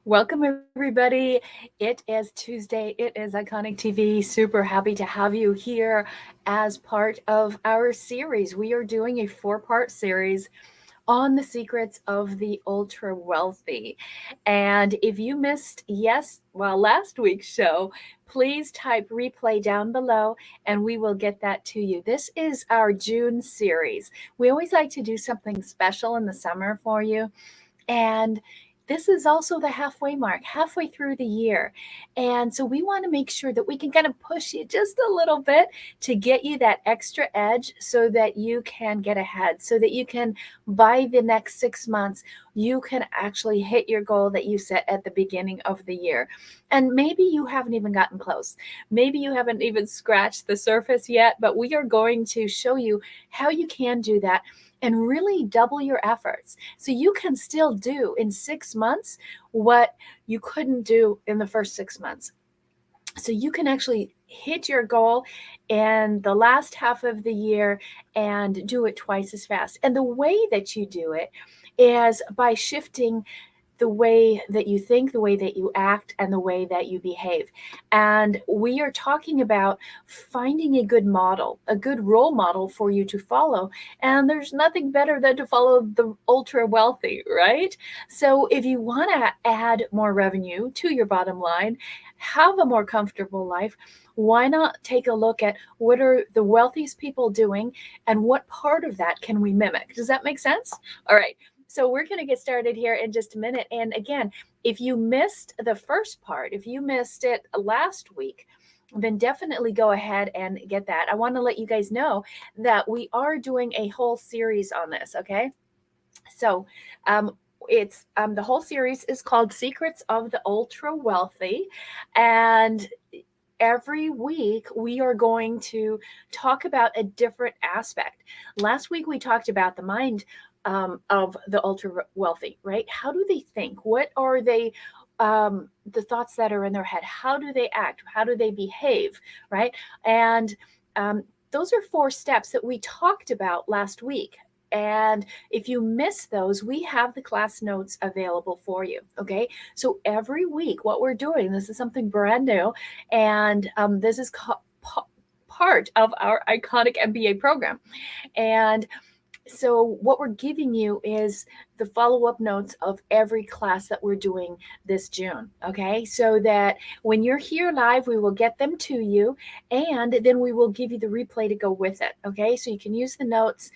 Welcome, everybody. It is Tuesday. It is Iconic TV. Super happy to have you here as part of our series. We are doing a four-part series on the secrets of the ultra wealthy. And if you missed, last week's show, please type replay down below and we will get that to you. This is our June series. We always like to do something special in the summer for you. And this is also the halfway mark, halfway through the year. And so we want to make sure that we can kind of push you just a little bit to get you that extra edge so that you can get ahead, so that you can, by the next 6 months, you can actually hit your goal that you set at the beginning of the year. And maybe you haven't even gotten close. Maybe you haven't even scratched the surface yet, but we are going to show you how you can do that and really double your efforts so you can still do in 6 months what you couldn't do in the first 6 months. So you can actually hit your goal in the last half of the year and do it twice as fast. And the way that you do it is by shifting the way that you think, the way that you act, and the way that you behave. And we are talking about finding a good model, a good role model for you to follow. And there's nothing better than to follow the ultra wealthy, right? So if you want to add more revenue to your bottom line, have a more comfortable life, why not take a look at what are the wealthiest people doing and what part of that can we mimic? Does that make sense? All right. So we're going to get started here in just a minute. And again, if you missed the first part, if you missed it last week, then definitely go ahead and get that. I want to let you guys know that we are doing a whole series on this, okay? So it's the whole series is called Secrets of the Ultra Wealthy. And every week we are going to talk about a different aspect. Last week we talked about the mind of the ultra wealthy, right? How do they think? What are they? The thoughts that are in their head. How do they act? How do they behave? Right? And those are 4 steps that we talked about last week. And if you miss those, we have the class notes available for you. Okay. So every week, what we're doing, this is something brand new, and this is part of our Iconic MBA program. And so what we're giving you is the follow-up notes of every class that we're doing this June, okay? So that when you're here live, we will get them to you, and then we will give you the replay to go with it, okay? So you can use the notes.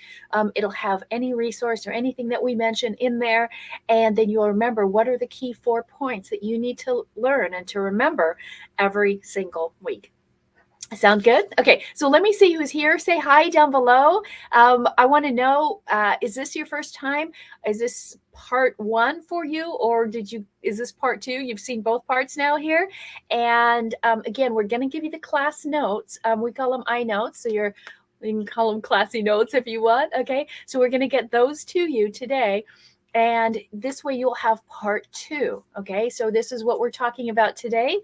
It'll have any resource or anything that we mention in there, and then you'll remember what are the key 4 points that you need to learn and to remember every single week. Sound good? Okay, so let me see who's here. Say hi down below. I want to know, is this your first time? Is this part 1 for you, or is this part 2? You've seen both parts now here. And again, we're going to give you the class notes. We call them iNotes, so you can call them classy notes if you want. Okay, so we're going to get those to you today. And this way you'll have part 2. Okay, so this is what we're talking about today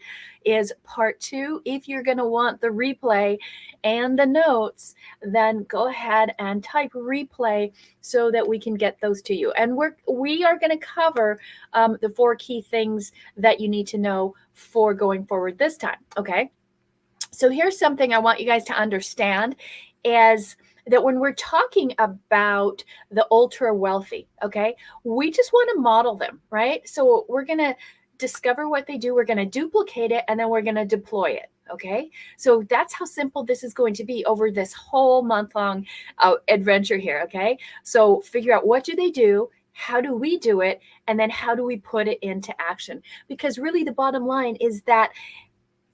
is part 2. If you're going to want the replay and the notes, then go ahead and type replay so that we can get those to you. And we are going to cover the 4 key things that you need to know for going forward this time. Okay, so here's something I want you guys to understand is that when we're talking about the ultra wealthy, okay, we just want to model them, right? So we're going to discover what they do, we're going to duplicate it, and then we're going to deploy it. Okay, so that's how simple this is going to be over this whole month-long adventure here. Okay, so figure out what do they do, how do we do it, and then how do we put it into action? Because really the bottom line is that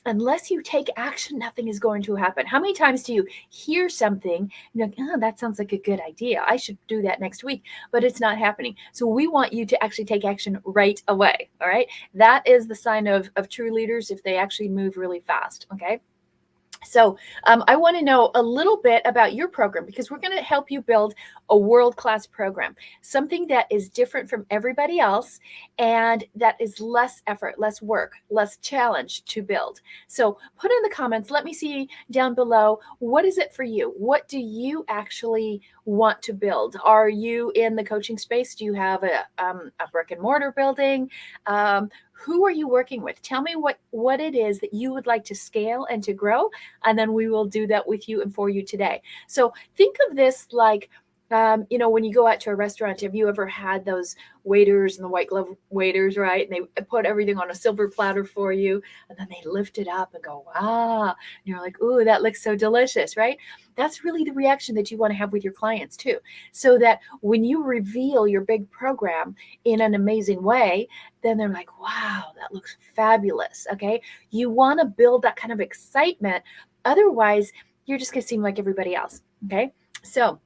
unless you take action, nothing is going to happen. How many times do you hear something and you're like, oh, that sounds like a good idea, I should do that next week, but it's not happening? So we want you to actually take action right away. All right, that is the sign of true leaders, if they actually move really fast. Okay, so I want to know a little bit about your program, because we're going to help you build a world-class program, something that is different from everybody else and that is less effort, less work, less challenge to build. So put in the comments, let me see down below, what is it for you? What do you actually want to build? Are you in the coaching space? Do you have a brick and mortar building? Who are you working with? Tell me what it is that you would like to scale and to grow, and then we will do that with you and for you today. So think of this like, when you go out to a restaurant, have you ever had those waiters and the white glove waiters, right? And they put everything on a silver platter for you, and then they lift it up and go, "Ah," and you're like, "Ooh, that looks so delicious," right? That's really the reaction that you want to have with your clients too, so that when you reveal your big program in an amazing way, then they're like, "Wow, that looks fabulous." Okay, you want to build that kind of excitement. Otherwise, you're just going to seem like everybody else. Okay, so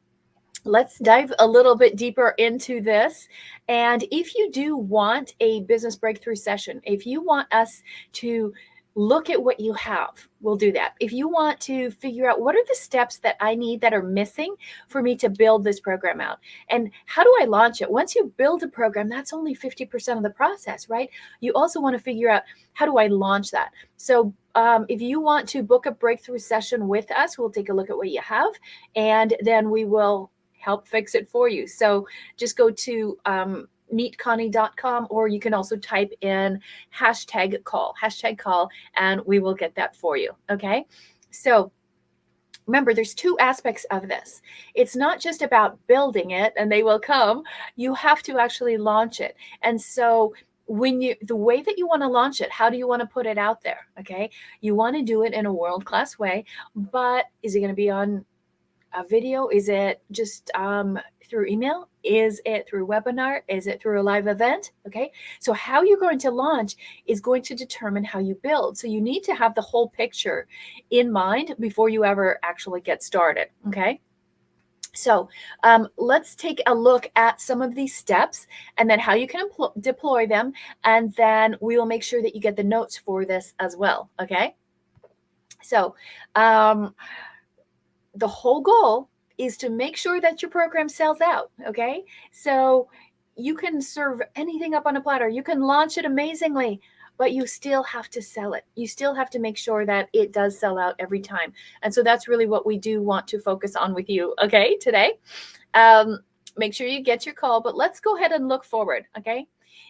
let's dive a little bit deeper into this. And if you do want a business breakthrough session, if you want us to look at what you have, we'll do that. If you want to figure out what are the steps that I need that are missing for me to build this program out, and how do I launch it? Once you build a program, that's only 50% of the process, right? You also want to figure out, how do I launch that? So if you want to book a breakthrough session with us, we'll take a look at what you have, and then we will help fix it for you. So just go to meetconnie.com, or you can also type in hashtag call, and we will get that for you. Okay. So remember, there's two aspects of this. It's not just about building it and they will come. You have to actually launch it. And so the way that you want to launch it, how do you want to put it out there? Okay. You want to do it in a world-class way, but is it going to be on a video? Is it just through email? Is it through webinar? Is it through a live event? Okay. So how you're going to launch is going to determine how you build. So you need to have the whole picture in mind before you ever actually get started. Okay. So let's take a look at some of these steps and then how you can deploy them. And then we will make sure that you get the notes for this as well. Okay. So the whole goal is to make sure that your program sells out. Okay. So you can serve anything up on a platter. You can launch it amazingly, but you still have to sell it. You still have to make sure that it does sell out every time. And so that's really what we do want to focus on with you. Okay. Today, make sure you get your call, but let's go ahead and look forward. Okay.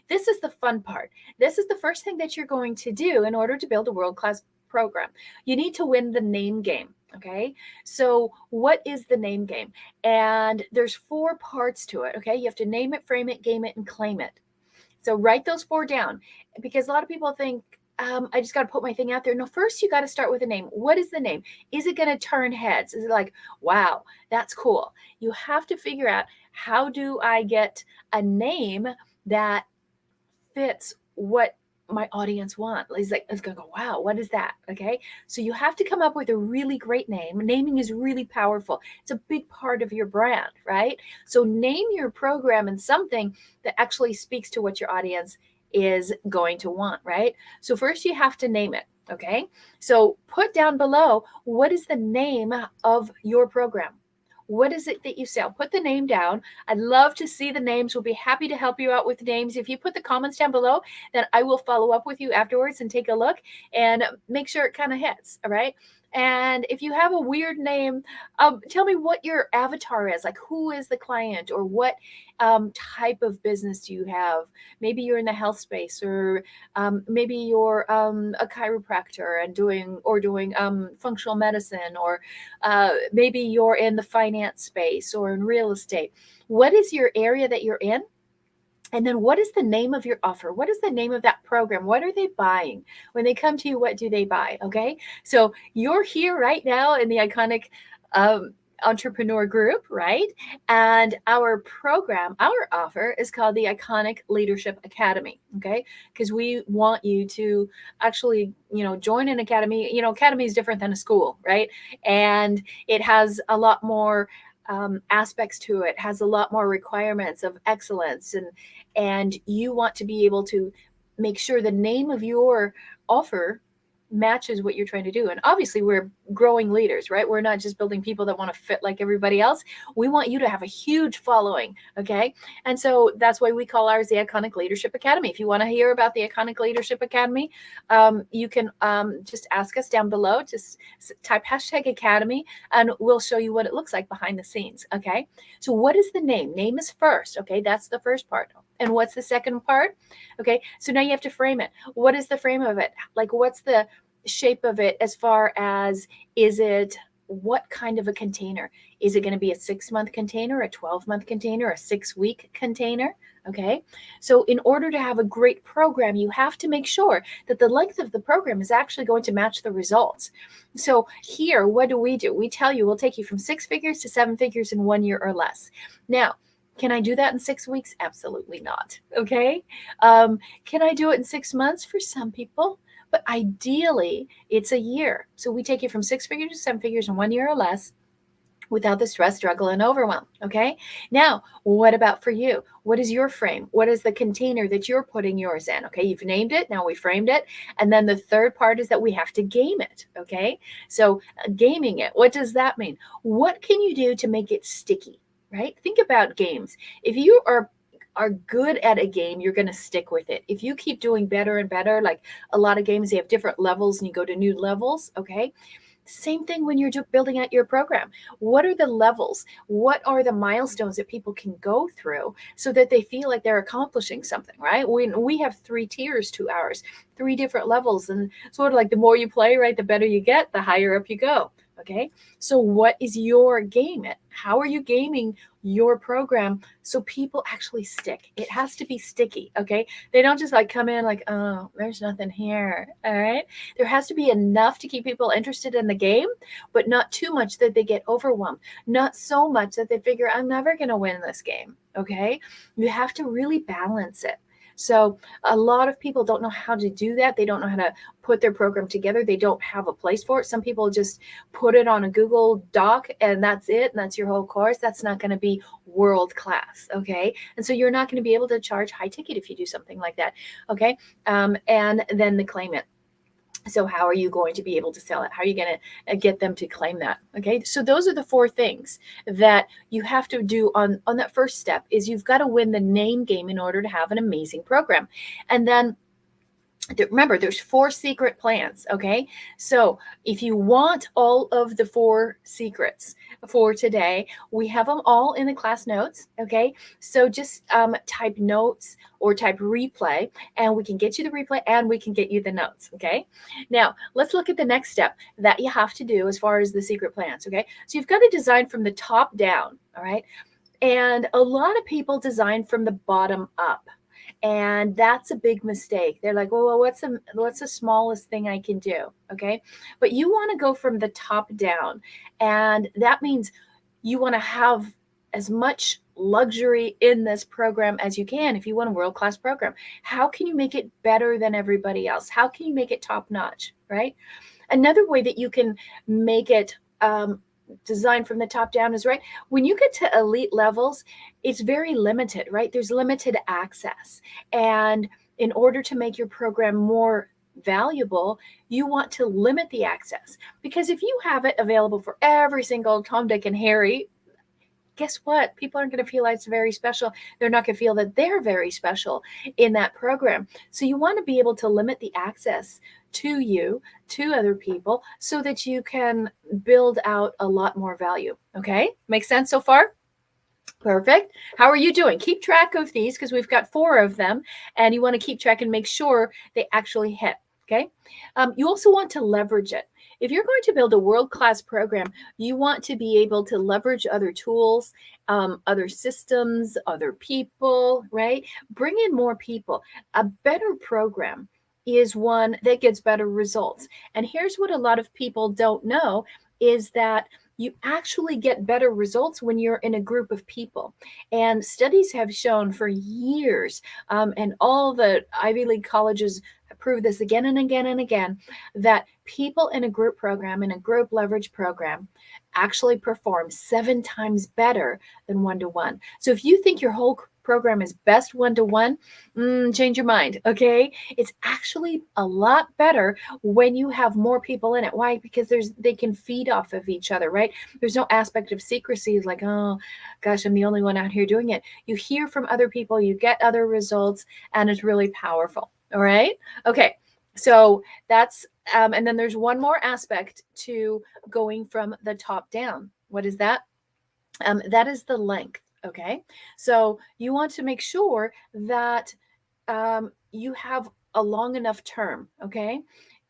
This is the fun part. This is the first thing that you're going to do in order to build a world-class program. You need to win the name game. Okay. So what is the name game? And there's 4 parts to it. Okay. You have to name it, frame it, game it, and claim it. So write those 4 down, because a lot of people think, I just got to put my thing out there. No, first you got to start with a name. What is the name? Is it going to turn heads? Is it like, wow, that's cool? You have to figure out, how do I get a name that fits what my audience want? It's gonna go, wow, what is that? Okay. So you have to come up with a really great name. Naming is really powerful. It's a big part of your brand, right? So name your program in something that actually speaks to what your audience is going to want, right? So first you have to name it. Okay. So put down below, what is the name of your program? What is it that you sell? Put the name down. I'd love to see the names. We'll be happy to help you out with names. If you put the comments down below, then I will follow up with you afterwards and take a look and make sure it kind of hits. All right. And if you have a weird name, tell me what your avatar is. Like, who is the client, or what type of business do you have? Maybe you're in the health space, or maybe you're a chiropractor and doing functional medicine, or maybe you're in the finance space or in real estate. What is your area that you're in? And then what is the name of your offer? What is the name of that program? What are they buying? When they come to you, what do they buy? Okay. So you're here right now in the Iconic entrepreneur group, right? And our program, our offer is called the Iconic Leadership Academy. Okay. Because we want you to actually, join an academy. Academy is different than a school, right? And it has a lot more aspects to it, has a lot more requirements of excellence, and you want to be able to make sure the name of your offer matches what you're trying to do. And obviously we're growing leaders, right? We're not just building people that want to fit like everybody else. We want you to have a huge following. Okay. And so that's why we call ours the Iconic Leadership Academy. If you want to hear about the Iconic Leadership Academy, you can just ask us down below. Just type #Academy and we'll show you what it looks like behind the scenes. Okay. So what is the name? Name is first. Okay. That's the first part. And what's the second part? Okay, so now you have to frame it. What is the frame of it? Like, what's the shape of it as far as, is it, what kind of a container? Is it going to be a 6-month container, a 12-month container, a 6-week container? Okay, so in order to have a great program, you have to make sure that the length of the program is actually going to match the results. So here, what do? We tell you we'll take you from 6 figures to 7 figures in 1 year or less. Now, can I do that in 6 weeks? Absolutely not. Okay. Can I do it in 6 months? For some people, but ideally it's a year. So we take you from 6 figures to 7 figures in 1 year or less, without the stress, struggle, and overwhelm. Okay. Now, what about for you? What is your frame? What is the container that you're putting yours in? Okay. You've named it. Now we framed it. And then the third part is that we have to game it. Okay. So gaming it, what does that mean? What can you do to make it sticky? Right? Think about games. If you are good at a game, you're going to stick with it. If you keep doing better and better, like a lot of games, they have different levels and you go to new levels. Okay. Same thing when you're building out your program. What are the levels? What are the milestones that people can go through so that they feel like they're accomplishing something, right? We have 3 tiers to ours, 3 different levels. And sort of like the more you play, right, the better you get, the higher up you go. Okay. So what is your game? How are you gaming your program so people actually stick? It has to be sticky. Okay. They don't just like come in like, oh, there's nothing here. All right. There has to be enough to keep people interested in the game, but not too much that they get overwhelmed. Not so much that they figure, I'm never going to win this game. Okay. You have to really balance it. So a lot of people don't know how to do that. They don't know how to put their program together. They don't have a place for it. Some people just put it on a Google Doc and that's it. And that's your whole course. That's not going to be world class. Okay. And so you're not going to be able to charge high ticket if you do something like that. Okay. And then the claim it. So how are you going to be able to sell it? How are you going to get them to claim that? Okay. So those are the 4 things that you have to do on that first step. Is you've got to win the name game in order to have an amazing program. And then remember, there's 4 secret plans. Okay. So if you want all of the 4 secrets for today, we have them all in the class notes. Okay. So just type notes or type replay and we can get you the replay and we can get you the notes. Okay. Now let's look at the next step that you have to do as far as the secret plans. Okay. So you've got to design from the top down. All right. And a lot of people design from the bottom up. And that's a big mistake. They're like, well, what's the smallest thing I can do? Okay. But you want to go from the top down. And that means you want to have as much luxury in this program as you can. If you want a world-class program, how can you make it better than everybody else? How can you make it top notch? Right. Another way that you can make it, design from the top down is, right, when you get to elite levels, it's very limited, right? There's limited access. And in order to make your program more valuable, you want to limit the access, because if you have it available for every single Tom, Dick, and Harry, guess what? People aren't going to feel like it's very special. They're not going to feel that they're very special in that program. So you want to be able to limit the access to you, to other people, so that you can build out a lot more value. Okay. Make sense so far? Perfect. How are you doing? Keep track of these because we've got 4 of them and you want to keep track and make sure they actually hit. Okay. You also want to leverage it. If you're going to build a world-class program, you want to be able to leverage other tools, other systems, other people, right? Bring in more people. A better program is one that gets better results. And here's what a lot of people don't know is that you actually get better results when you're in a group of people. And studies have shown for years, and all the Ivy League colleges prove this again and again and again, that people in a group program, in a group leverage program, actually perform 7 times better than one-to-one. So if you think your whole program is best one-to-one, change your mind. Okay. It's actually a lot better when you have more people in it. Why? Because they can feed off of each other, right? There's no aspect of secrecy. It's like, oh gosh, I'm the only one out here doing it. You hear from other people, you get other results, and it's really powerful. All right. Okay. So that's, and then there's one more aspect to going from the top down. What is that? That is the length. Okay. So you want to make sure that you have a long enough term. Okay.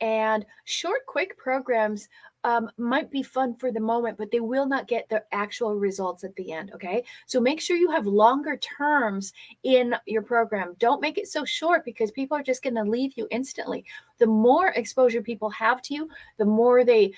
And short, quick programs might be fun for the moment, but they will not get the actual results at the end. Okay. So make sure you have longer terms in your program. Don't make it so short because people are just going to leave you instantly. The more exposure people have to you, the more they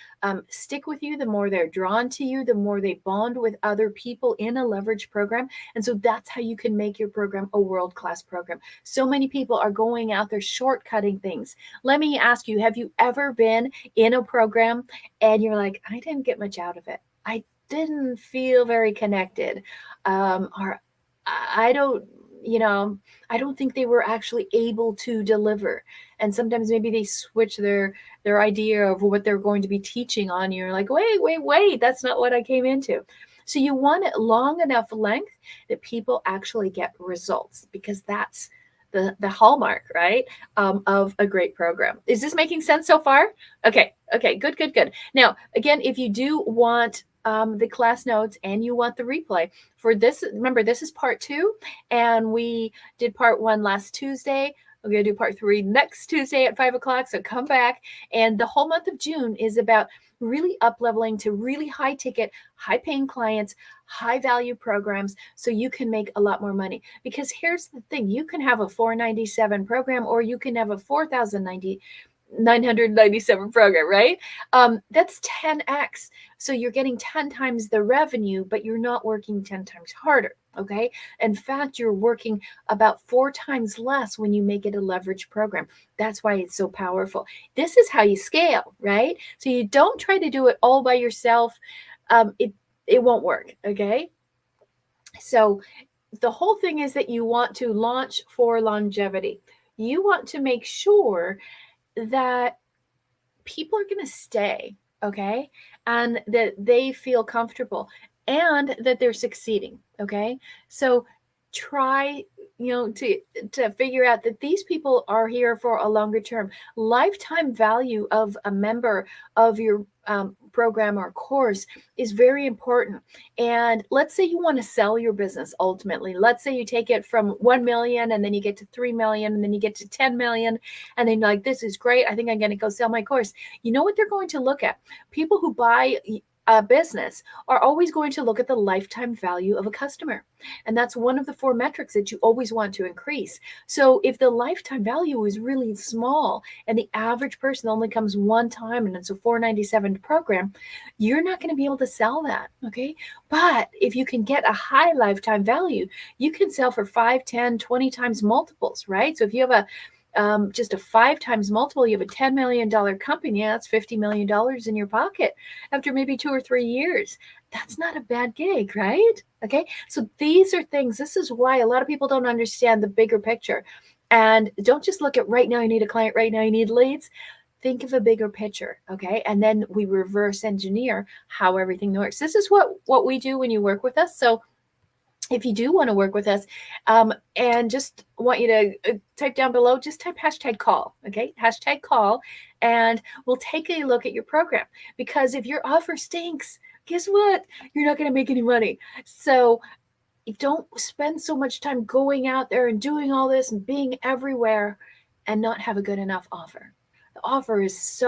stick with you, the more they're drawn to you, the more they bond with other people in a leverage program. And so that's how you can make your program a world-class program. So many people are going out there shortcutting things. Let me ask you, have you ever been in a program and you're like, I didn't get much out of it? I didn't feel very connected. Or I don't, you know, I don't think they were actually able to deliver. And sometimes maybe they switch their idea of what they're going to be teaching on you. You're like, wait, that's not what I came into. So you want it long enough length that people actually get results, because that's the hallmark, right, of a great program. Is this making sense so far? Okay, good. Now, again, if you do want the class notes and you want the replay for this, remember, this is part 2, and we did part 1 last Tuesday. We're going to do part 3 next Tuesday at 5 o'clock. So come back. And the whole month of June is about really up leveling to really high ticket, high paying clients, high value programs, so you can make a lot more money. Because here's the thing, you can have a $497 program, or you can have a $4,997 program, right? That's 10x. So you're getting 10 times the revenue, but you're not working 10 times harder. Okay. In fact, you're working about 4 times less when you make it a leverage program. That's why it's so powerful. This is how you scale, right? So you don't try to do it all by yourself. It won't work. Okay. So the whole thing is that you want to launch for longevity. You want to make sure that people are going to stay, okay? And that they feel comfortable and that they're succeeding, okay? So try, to figure out that these people are here for a longer term. Lifetime value of a member of your program or course is very important. And let's say you want to sell your business ultimately. Let's say you take it from 1 million and then you get to 3 million and then you get to 10 million. And then you're like, this is great. I think I'm going to go sell my course. You know what they're going to look at? People who buy a business are always going to look at the lifetime value of a customer. And that's one of the 4 metrics that you always want to increase. So if the lifetime value is really small and the average person only comes one time and it's a $497 program, you're not going to be able to sell that. Okay. But if you can get a high lifetime value, you can sell for 5, 10, 20 times multiples, right? So if you have just a 5 times multiple, you have a $10 million company, that's $50 million in your pocket after maybe 2 or 3 years. That's not a bad gig, right? Okay. So these are things, this is why a lot of people don't understand the bigger picture. And don't just look at right now, you need a client, right now, you need leads. Think of a bigger picture. Okay. And then we reverse engineer how everything works. This is what we do when you work with us. So if you do want to work with us, and just want you to type down below, just type #call, okay? #call, and we'll take a look at your program. Because if your offer stinks, guess what? You're not going to make any money. So don't spend so much time going out there and doing all this and being everywhere and not have a good enough offer. The offer is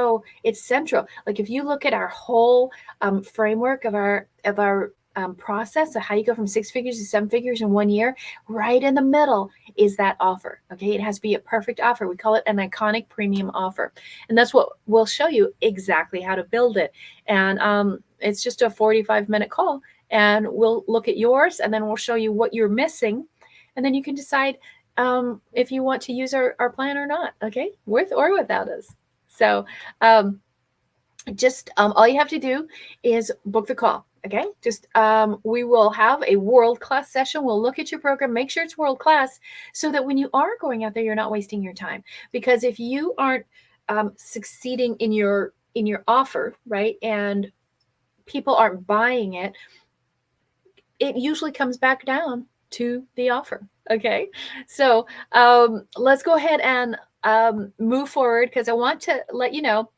it's central. Like if you look at our whole framework of our process of how you go from 6 figures to 7 figures in 1 year, right in the middle is that offer. Okay. It has to be a perfect offer. We call it an iconic premium offer. And that's what we'll show you exactly how to build it. And it's just a 45-minute call, and we'll look at yours and then we'll show you what you're missing. And then you can decide if you want to use our plan or not. Okay. With or without us. So just all you have to do is book the call. Okay. Just we will have a world-class session. We'll look at your program, make sure it's world-class, so that when you are going out there, you're not wasting your time. Because if you aren't succeeding in your offer, right, and people aren't buying it, it usually comes back down to the offer. Okay. So let's go ahead and move forward, because I want to let you know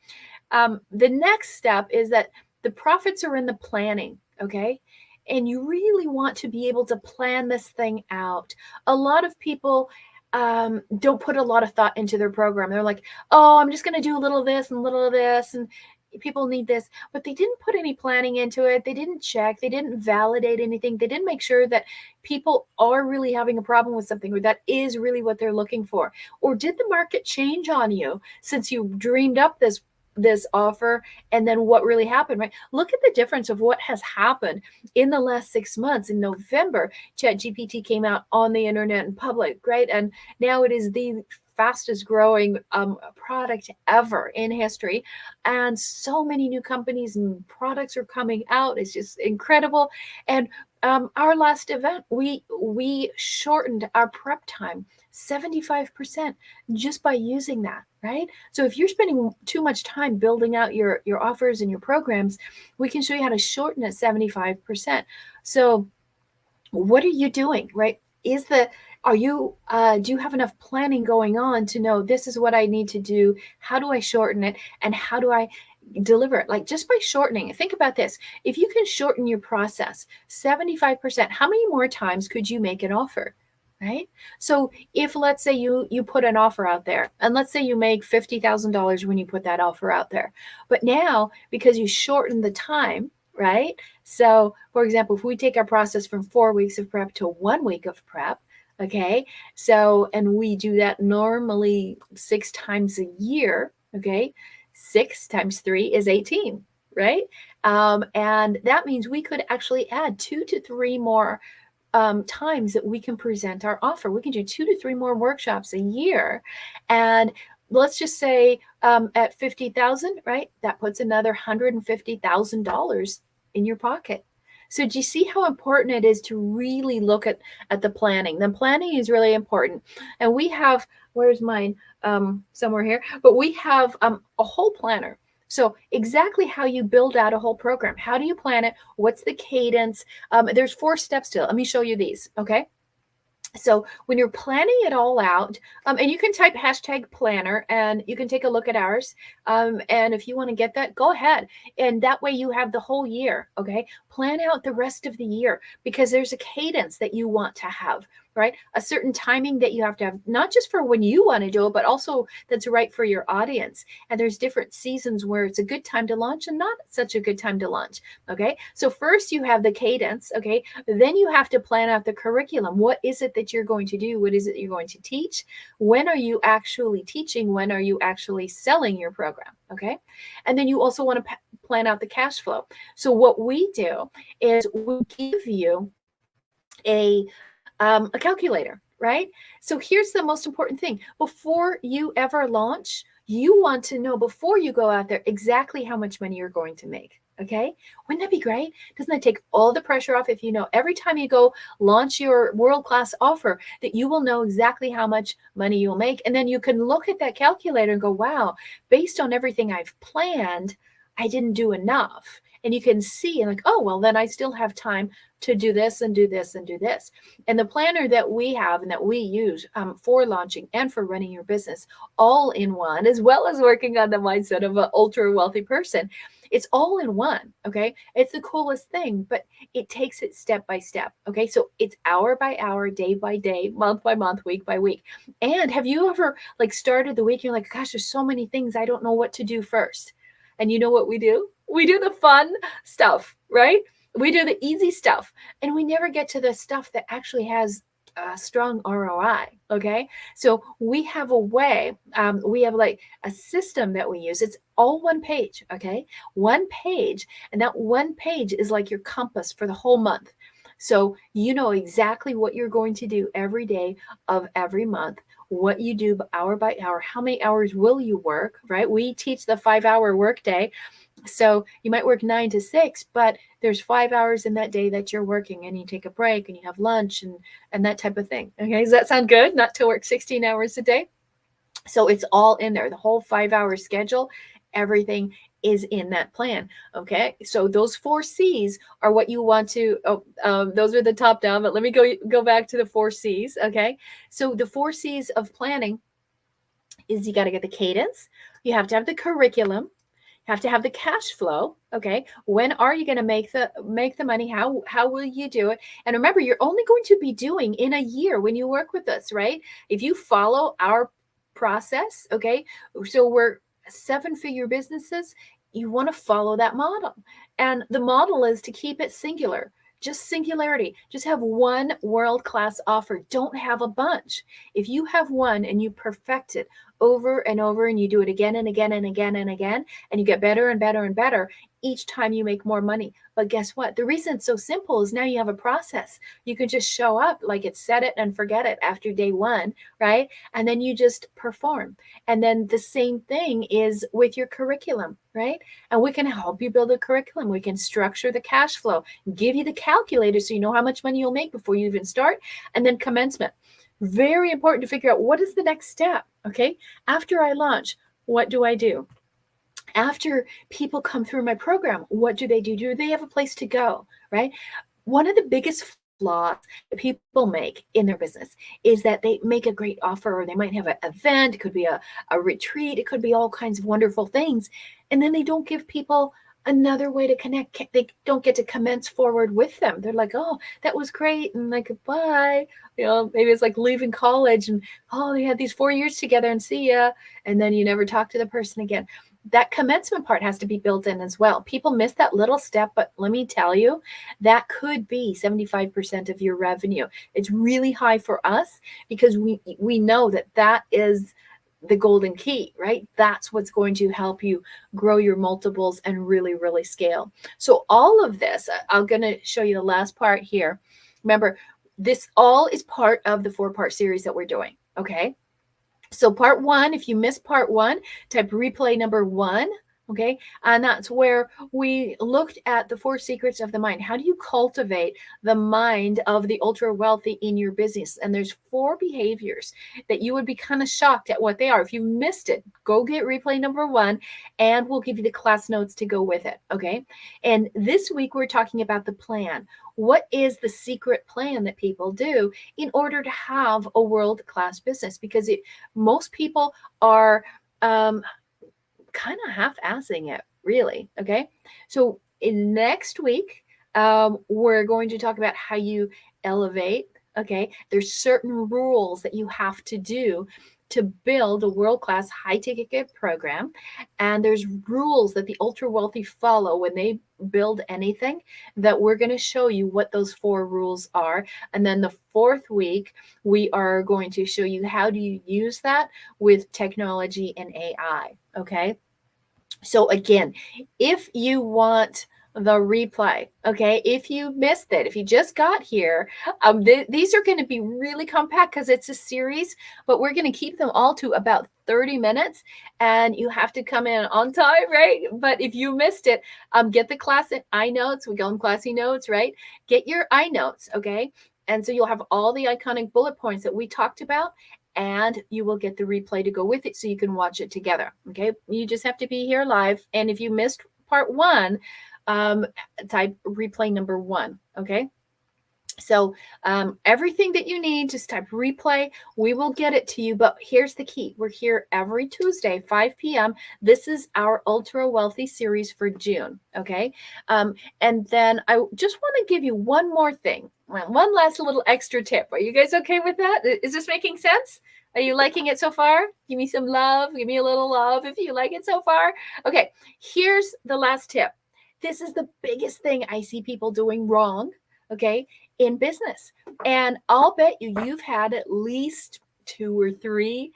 the next step is that the profits are in the planning. Okay. and you really want to be able to plan this thing out. A lot of people don't put a lot of thought into their program. They're like, oh, I'm just going to do a little of this and a little of this, and people need this, but they didn't put any planning into it. They didn't check, they didn't validate anything, they didn't make sure that people are really having a problem with something, or that is really what they're looking for. Or did the market change on you since you dreamed up this offer, and then what really happened, right? Look at the difference of what has happened in the last 6 months. In November, ChatGPT came out on the internet in public, right? And now it is the fastest growing product ever in history, and so many new companies and products are coming out. It's just incredible. And our last event, we shortened our prep time 75% just by using that, right? So if you're spending too much time building out your offers and your programs, we can show you how to shorten it 75%. So what are you doing, right? Do you have enough planning going on to know this is what I need to do? How do I shorten it? And how do I deliver it? Like, just by shortening it, think about this. If you can shorten your process 75%, how many more times could you make an offer? Right? So if, let's say, you put an offer out there, and let's say you make $50,000 when you put that offer out there, but now because you shorten the time, right? So for example, if we take our process from 4 weeks of prep to 1 week of prep, okay, so, and we do that normally 6 times a year, okay, 6 times 3 is 18, right? And that means we could actually add 2 to 3 more times that we can present our offer. We can do 2 to 3 more workshops a year. And let's just say at 50,000, right? That puts another $150,000 in your pocket. So do you see how important it is to really look at the planning? The planning is really important. And we have, where's mine? Somewhere here, but we have a whole planner. So exactly how you build out a whole program. How do you plan it? What's the cadence? There's 4 steps to it. Let me show you these, okay? So when you're planning it all out, and you can type #planner and you can take a look at ours. And if you want to get that, go ahead. And that way you have the whole year, okay? Plan out the rest of the year, because there's a cadence that you want to have, right? A certain timing that you have to have, not just for when you want to do it, but also that's right for your audience. And there's different seasons where it's a good time to launch and not such a good time to launch, okay? So first you have the cadence, okay? Then you have to plan out the curriculum. What is it that you're going to do? What is it you're going to teach? When are you actually teaching? When are you actually selling your program, okay? And then you also want to plan out the cash flow. So what we do is we give you a calculator, right? So here's the most important thing. Before you ever launch, you want to know, before you go out there, exactly how much money you're going to make. Okay. Wouldn't that be great? Doesn't that take all the pressure off if you know every time you go launch your world-class offer that you will know exactly how much money you'll make? And then you can look at that calculator and go, wow, based on everything I've planned, I didn't do enough. And you can see, and like, oh, well, then I still have time to do this and do this and do this. And the planner that we have and that we use for launching and for running your business all in one, as well as working on the mindset of an ultra wealthy person, it's all in one. Okay. It's the coolest thing, but it takes it step by step. Okay. So it's hour by hour, day by day, month by month, week by week. And have you ever like started the week and you're like, gosh, there's so many things, I don't know what to do first. And you know what we do? We do the fun stuff, right? We do the easy stuff, and we never get to the stuff that actually has a strong ROI. Okay. So we have a way, we have like a system that we use. It's all one page. Okay. One page. And that one page is like your compass for the whole month. So you know exactly what you're going to do every day of every month, what you do hour by hour, how many hours will you work, right? We teach the 5-hour workday. So you might work 9 to 6, but there's 5 hours in that day that you're working, and you take a break and you have lunch and that type of thing. Okay. Does that sound good? Not to work 16 hours a day. So it's all in there, the whole 5-hour schedule, everything is in that plan. Okay. So those 4 C's are what you want to, those are the top down, but let me go back to the 4 C's. Okay. So the 4 C's of planning is you got to get the cadence. You have to have the curriculum. have to have the cash flow. Okay, when are you going to make the money? How will you do it? And remember, you're only going to be doing in a year when you work with us, right? If you follow our process, okay, so we're 7-figure businesses. You want to follow that model, and the model is to keep it singular. Just singularity. Just have one world-class offer. Don't have a bunch. If you have one and you perfect it over and over, and you do it again and again and again and again, and you get better and better and better, each time you make more money. But guess what? The reason it's so simple is now you have a process. You can just show up like it's set it and forget it after day one, right? And then you just perform. And then the same thing is with your curriculum, right? And we can help you build a curriculum. We can structure the cash flow, give you the calculator so you know how much money you'll make before you even start, and then commencement. Very important to figure out what is the next step, okay? After I launch, what do I do? After people come through my program, what do they do? Do they have a place to go, right? One of the biggest flaws that people make in their business is that they make a great offer, or they might have an event. It could be a retreat. It could be all kinds of wonderful things. And then they don't give people another way to connect. They don't get to commence forward with them. They're like, oh, that was great. And like, bye. Maybe it's like leaving college and, oh, they had these 4 years together and see ya. And then you never talk to the person again. That commencement part has to be built in as well. People miss that little step, but let me tell you, that could be 75% of your revenue. It's really high for us because we know that is the golden key, right? That's what's going to help you grow your multiples and really, really scale. So all of this, I'm going to show you the last part here. Remember, this all is part of the 4-part series that we're doing, okay? So part 1, if you missed part 1, type replay number 1, okay? And that's where we looked at the 4 secrets of the mind. How do you cultivate the mind of the ultra wealthy in your business? And there's 4 behaviors that you would be kind of shocked at what they are. If you missed it, go get replay number 1, and we'll give you the class notes to go with it, okay? And this week we're talking about the plan. What is the secret plan that people do in order to have a world-class business? Because most people are kind of half-assing it, really, okay? So in next week, we're going to talk about how you elevate, okay? There's certain rules that you have to do to build a world-class high-ticket program. And there's rules that the ultra-wealthy follow when they build anything, that we're going to show you what those 4 rules are. And then the 4th week, we are going to show you how do you use that with technology and AI, okay? So again, if you want the replay, okay, if you missed it, if you just got here, these are going to be really compact because it's a series, but we're going to keep them all to about 30 minutes, and you have to come in on time, right? But if you missed it, get the classic iNotes. We call them classy notes, right? Get your iNotes, okay? And so you'll have all the iconic bullet points that we talked about, and you will get the replay to go with it so you can watch it together, okay? You just have to be here live. And if you missed part 1, type replay number 1, okay? So everything that you need, just type replay. We will get it to you, but here's the key. We're here every Tuesday, 5 p.m. This is our Ultra Wealthy series for June, okay? And then I just want to give you one more thing, one last little extra tip. Are you guys okay with that? Is this making sense? Are you liking it so far? Give me some love. Give me a little love if you like it so far. Okay, here's the last tip. This is the biggest thing I see people doing wrong, okay, in business. And I'll bet you've had at least 2 or 3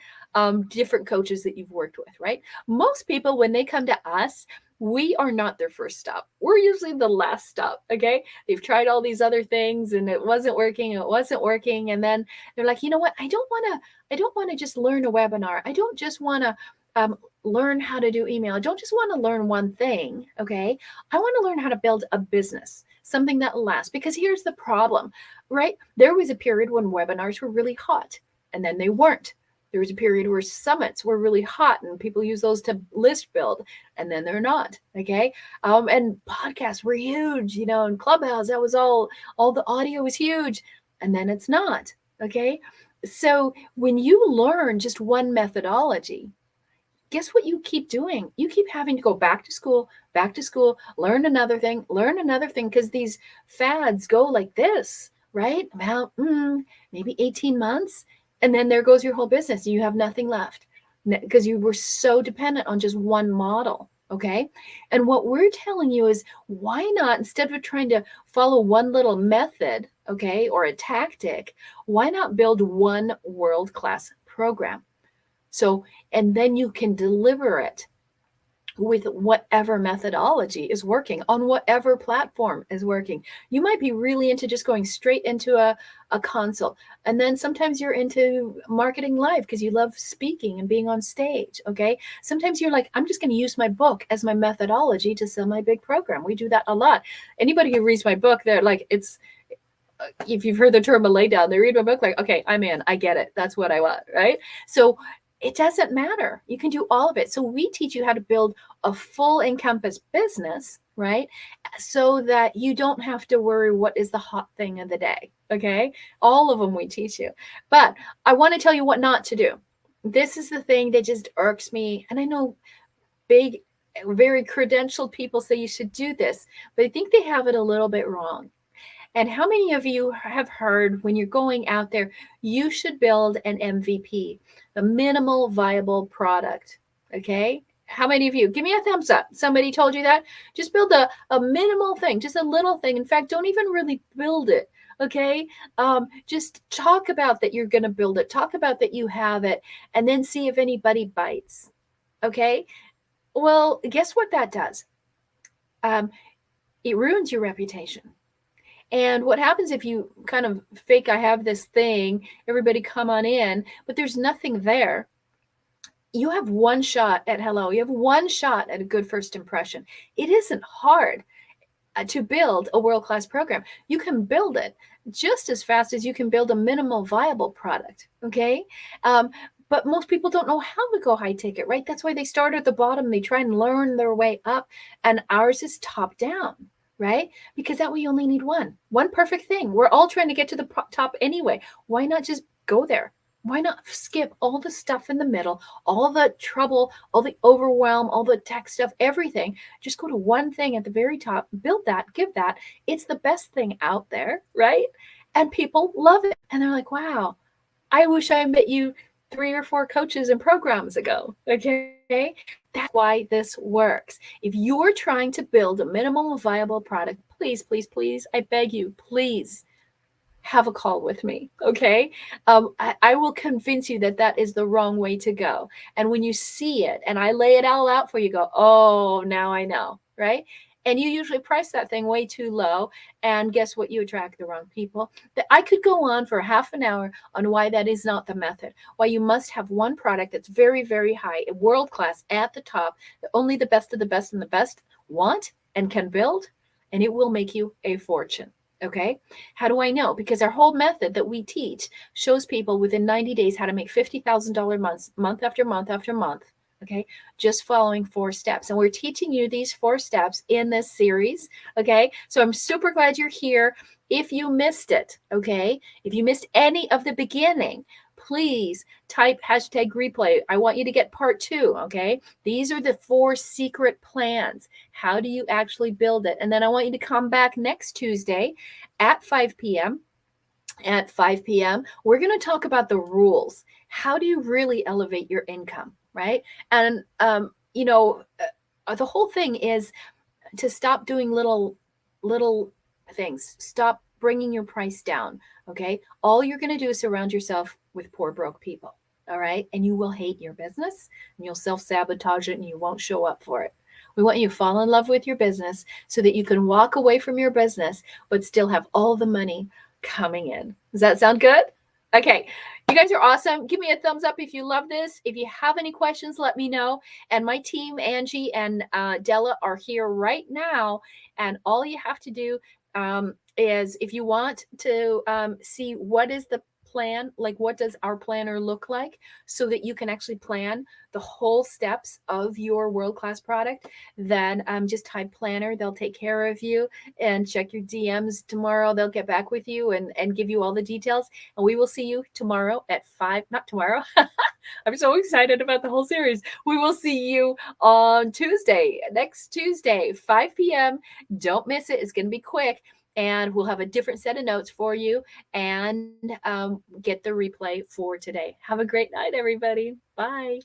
different coaches that you've worked with, right? Most people, when they come to us, we are not their first stop. We're usually the last stop, okay? They've tried all these other things and it wasn't working. And then they're like, you know what? I don't want to just learn a webinar. I don't just want to learn how to do email. I don't just want to learn one thing, okay? I want to learn how to build a business, something that lasts. Because here's the problem, right? There was a period when webinars were really hot, and then they weren't. There was a period where summits were really hot and people use those to list build, and then they're not, okay? And podcasts were huge, and Clubhouse, that was all the audio was huge, and then it's not, okay? So when you learn just one methodology, guess what you keep doing? You keep having to go back to school, learn another thing, because these fads go like this, right? Well, maybe 18 months, and then there goes your whole business. You have nothing left because you were so dependent on just one model. Okay. And what we're telling you is why not, instead of trying to follow one little method, okay, or a tactic, why not build one world-class program? So, and then you can deliver it with whatever methodology is working on whatever platform is working. You might be really into just going straight into a consult. And then sometimes you're into marketing live because you love speaking and being on stage. Okay. Sometimes you're like, I'm just going to use my book as my methodology to sell my big program. We do that a lot. Anybody who reads my book, they're like, it's, if you've heard the term a laydown, they read my book like, okay, I'm in, I get it. That's what I want. Right. So it doesn't matter. You can do all of it. So we teach you how to build a full encompass business, right? So that you don't have to worry what is the hot thing of the day. Okay. All of them we teach you. But I want to tell you what not to do. This is the thing that just irks me. And I know big, very credentialed people say you should do this, but I think they have it a little bit wrong. And how many of you have heard when you're going out there, you should build an MVP, the minimal viable product? Okay. How many of you? Give me a thumbs up. Somebody told you that? Just build a minimal thing, just a little thing. In fact, don't even really build it. Okay. Just talk about that you're going to build it. Talk about that you have it, and then see if anybody bites. Okay. Well, guess what that does? It ruins your reputation. And what happens if you kind of fake, I have this thing, everybody come on in, but there's nothing there? You have one shot at hello. You have one shot at a good first impression. It isn't hard to build a world-class program. You can build it just as fast as you can build a minimal viable product. Okay. But most people don't know how to go high ticket, right? That's why they start at the bottom. They try and learn their way up. And ours is top down, right? Because that way you only need one perfect thing. We're all trying to get to the top anyway. Why not just go there? Why not skip all the stuff in the middle, all the trouble, all the overwhelm, all the tech stuff, everything? Just go to one thing at the very top, build that, give that. It's the best thing out there, right? And people love it. And they're like, wow, I wish I met you 3 or 4 coaches and programs ago. Okay. That's why this works. If you're trying to build a minimal viable product, please, please, please, I beg you, please have a call with me. Okay. I will convince you that that is the wrong way to go. And when you see it and I lay it all out for you, go, oh, now I know. Right. And you usually price that thing way too low. And guess what? You attract the wrong people. I could go on for half an hour on why that is not the method, why you must have one product that's very, very high, world class at the top, that only the best of the best and the best want and can build, and it will make you a fortune. Okay. How do I know? Because our whole method that we teach shows people within 90 days how to make $50,000 months, month after month after month. Okay. Just following 4 steps. And we're teaching you these 4 steps in this series. Okay. So I'm super glad you're here. If you missed it, okay, if you missed any of the beginning, please type #replay. I want you to get part 2. Okay. These are the 4 secret plans. How do you actually build it? And then I want you to come back next Tuesday at 5 p.m. At 5 p.m., we're going to talk about the rules. How do you really elevate your income? Right. And, the whole thing is to stop doing little things. Stop bringing your price down. Okay. All you're going to do is surround yourself with poor, broke people. All right. And you will hate your business and you'll self-sabotage it and you won't show up for it. We want you to fall in love with your business so that you can walk away from your business, but still have all the money coming in. Does that sound good? Okay. You guys are awesome. Give me a thumbs up if you love this. If you have any questions, let me know. And my team, Angie and Della, are here right now. And all you have to do is, if you want to see what is the plan, like what does our planner look like, so that you can actually plan the whole steps of your world-class product, then just type planner. They'll take care of you, and check your DMs tomorrow. They'll get back with you and give you all the details. And we will see you tomorrow at 5, not tomorrow, I'm so excited about the whole series. We will see you on Tuesday, next Tuesday, 5 p.m. Don't miss it. It's going to be quick. And we'll have a different set of notes for you and get the replay for today. Have a great night, everybody. Bye.